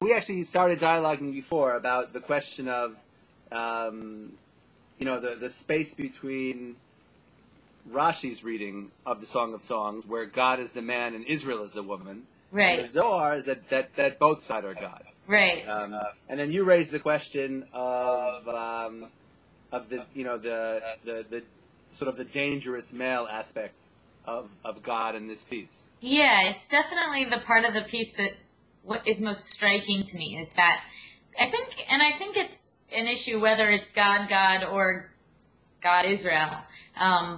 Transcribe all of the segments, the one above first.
we actually started dialoguing before about the question of, the space between Rashi's reading of the Song of Songs, where God is the man and Israel is the woman. Right. And the Zohar is that both sides are God. Right. And then you raised the question of the sort of the dangerous male aspect of God in this piece. Yeah, it's definitely the part of the piece that what is most striking to me is that I think it's an issue whether it's God or God Israel,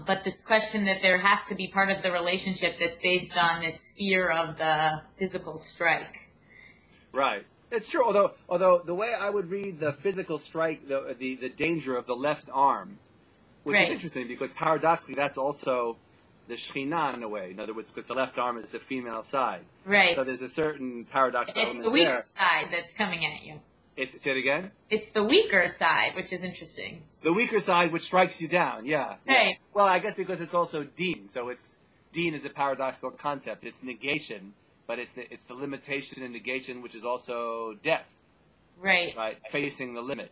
but this question that there has to be part of the relationship that's based on this fear of the physical strike. Right. It's true. Although the way I would read the physical strike, the danger of the left arm, which is interesting because paradoxically that's also the Shekhinah in a way. In other words, because the left arm is the female side. Right. So there's a certain paradoxical element there. It's the weaker side that's coming at you. Say it again? It's the weaker side, which is interesting. The weaker side, which strikes you down, yeah. Right. Yeah. Well, I guess because it's also deen, so deen is a paradoxical concept. It's negation, but it's the limitation and negation, which is also death. Right. Right. Facing the limit.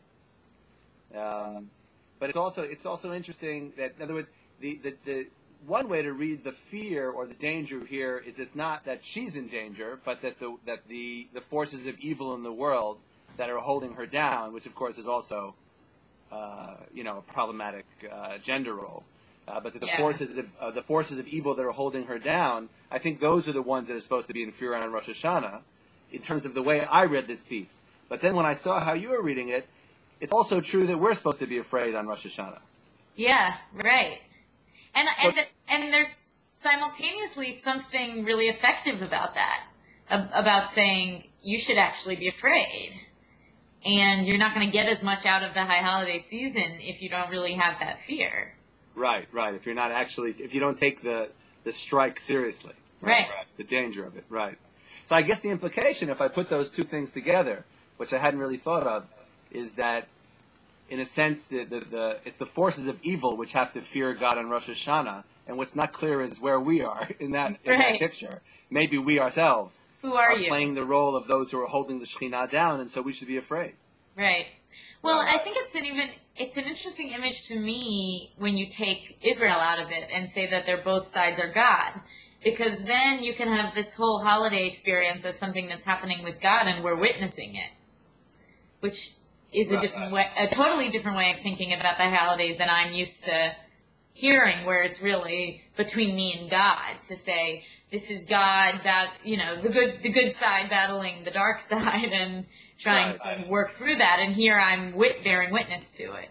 But it's also interesting that, in other words, the one way to read the fear or the danger here is it's not that she's in danger, but that the forces of evil in the world that are holding her down, which of course is also a problematic gender role, but that the forces of evil that are holding her down, I think those are the ones that are supposed to be in fear on Rosh Hashanah, in terms of the way I read this piece. But then when I saw how you were reading it, it's also true that we're supposed to be afraid on Rosh Hashanah. Yeah, right. And there's simultaneously something really effective about that, about saying you should actually be afraid. And you're not going to get as much out of the high holiday season if you don't really have that fear. Right. If you don't take the strike seriously. Right. The danger of it, right. So I guess the implication, if I put those two things together, which I hadn't really thought of, is that, in a sense, it's the forces of evil which have to fear God on Rosh Hashanah, and what's not clear is where we are in that picture. Maybe we ourselves are playing the role of those who are holding the Shekhinah down, and so we should be afraid. Right. Well, I think it's an interesting image to me when you take Israel out of it and say that both sides are God, because then you can have this whole holiday experience as something that's happening with God, and we're witnessing it, which is a totally different way of thinking about the holidays than I'm used to hearing, where it's really between me and God, to say this is God, the good side battling the dark side and trying to work through that, and here I'm bearing witness to it.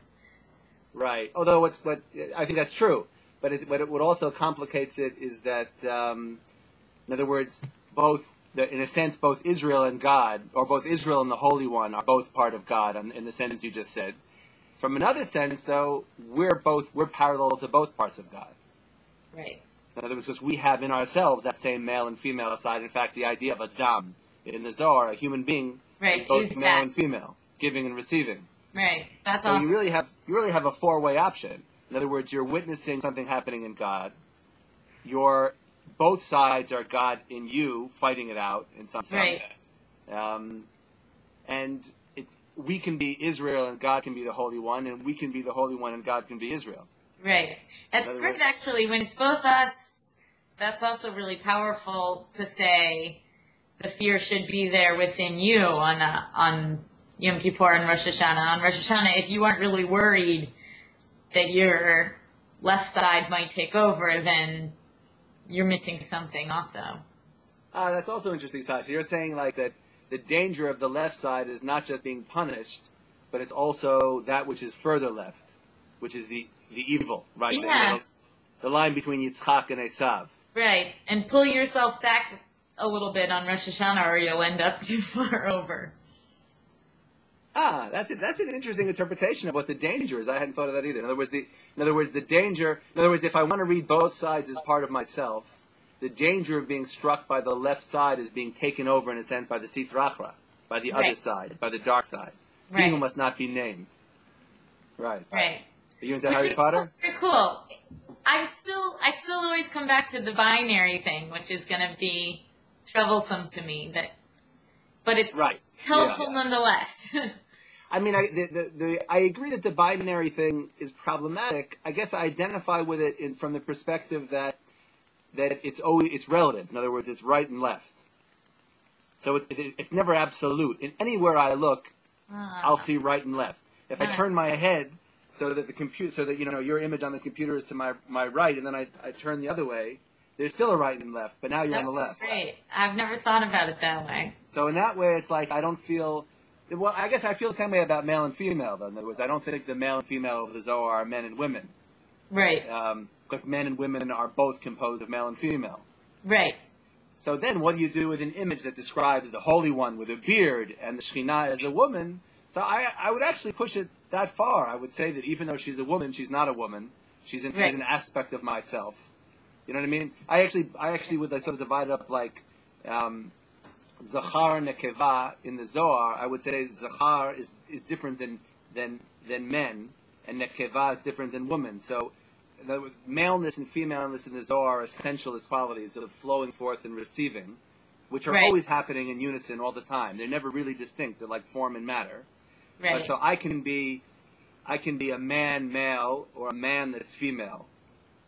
Right. Although I think that's true, but what also complicates it is that, in other words, in a sense, both Israel and God, or both Israel and the Holy One, are both part of God, in the sentence you just said. From another sense, though, we're parallel to both parts of God. Right. In other words, because we have in ourselves that same male and female side. In fact, the idea of Adam in the Zohar, a human being, is both male and female, giving and receiving. Right. That's so awesome. You really have a four-way option. In other words, you're witnessing something happening in God. Both sides are God in you, fighting it out in some sense. Right. And we can be Israel and God can be the Holy One, and we can be the Holy One and God can be Israel. Right. That's great, actually. When it's both us, that's also really powerful to say the fear should be there within you on Yom Kippur and Rosh Hashanah. On Rosh Hashanah, if you aren't really worried that your left side might take over, then you're missing something also. That's also interesting, Sasha. You're saying like that the danger of the left side is not just being punished, but it's also that which is further left, which is the evil, right? Yeah. The line between Yitzchak and Esav. Right. And pull yourself back a little bit on Rosh Hashanah or you'll end up too far over. That's an interesting interpretation of what the danger is. I hadn't thought of that either. In other words, the danger. In other words, if I want to read both sides as part of myself, the danger of being struck by the left side is being taken over in a sense by the Sitra Achra, by the other side, by the dark side. He who must not be named. Right. Right. Are you into Harry Potter? Very cool. I still always come back to the binary thing, which is going to be troublesome to me. But it's It's helpful nonetheless. I mean, I agree that the binary thing is problematic. I guess I identify with it from the perspective that it's relative. In other words, it's right and left. So it's never absolute. In anywhere I look, I'll see right and left. If I turn my head so that your image on the computer is to my right, and then I turn the other way, there's still a right and left, but now you're on the left. That's great. I've never thought about it that way. So in that way, it's like I don't feel. Well, I guess I feel the same way about male and female, though. In other words, I don't think the male and female of the Zohar are men and women. Right. Because men and women are both composed of male and female. Right. So then what do you do with an image that describes the Holy One with a beard and the Shekhinah as a woman? So I would actually push it that far. I would say that even though she's a woman, she's not a woman. She's an aspect of myself. You know what I mean? I actually would sort of divide it up like Zachar Nekeva in the Zohar. I would say Zachar is different than men, and Nekeva is different than women. So the maleness and femaleness in the Zohar are essentialist qualities of flowing forth and receiving, which are always happening in unison all the time. They're never really distinct. They're like form and matter. Right. But so I can be a man male or a man that's female,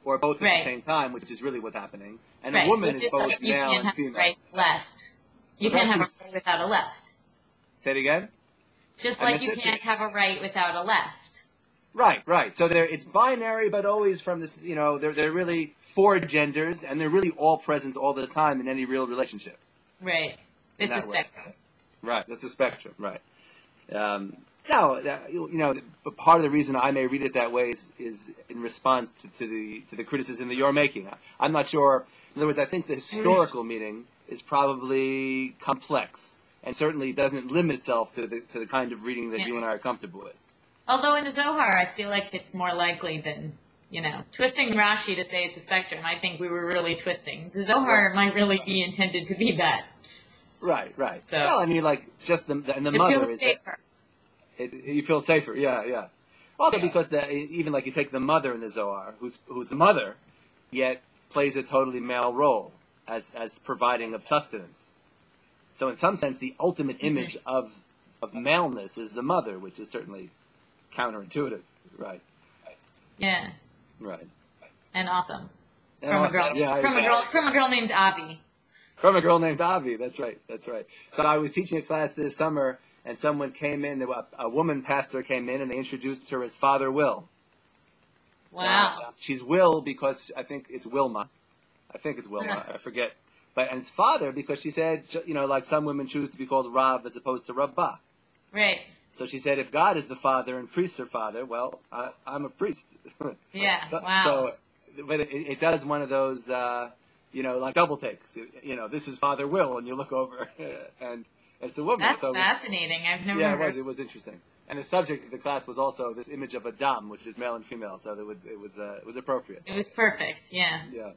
or both at the same time, which is really what's happening. And a woman is both male and female. Right, left. You can't have a right without a left. Say it again? Just like you can't have a right without a left. Right. So it's binary, but always from this, they're really four genders, and they're really all present all the time in any real relationship. Right. It's a spectrum. Right. That's a spectrum. Right. Now, part of the reason I may read it that way is in response to the criticism that you're making. I'm not sure. In other words, I think the historical meaning is probably complex, and certainly doesn't limit itself to the kind of reading that you and I are comfortable with. Although in the Zohar, I feel like it's more likely than, twisting Rashi to say it's a spectrum. I think we were really twisting. The Zohar might really be intended to be that. Right. So, well, I mean, like, just the mother is safer. You feel safer, yeah. Also, because even like you take the mother in the Zohar, who's the mother, yet plays a totally male role as providing of sustenance. So in some sense, the ultimate image of maleness is the mother, which is certainly counterintuitive, right? Yeah. Right. And awesome. From a girl named Avi. From a girl named Avi. That's right. So I was teaching a class this summer, and someone came in. A woman pastor came in, and they introduced her as Father Will. Wow. She's Will because I think it's Wilma. I forget. And it's Father because she said, like some women choose to be called Rav as opposed to Rabbah. Right. So she said, if God is the Father and priests are Father, well, I'm a priest. Yeah. Wow. So, but it does one of those, like double takes. This is Father Will, and you look over, and it's a woman. That's fascinating. I've never. Yeah, it was interesting. And the subject of the class was also this image of Adam, which is male and female. So it was appropriate. It was perfect. Yeah. Yeah.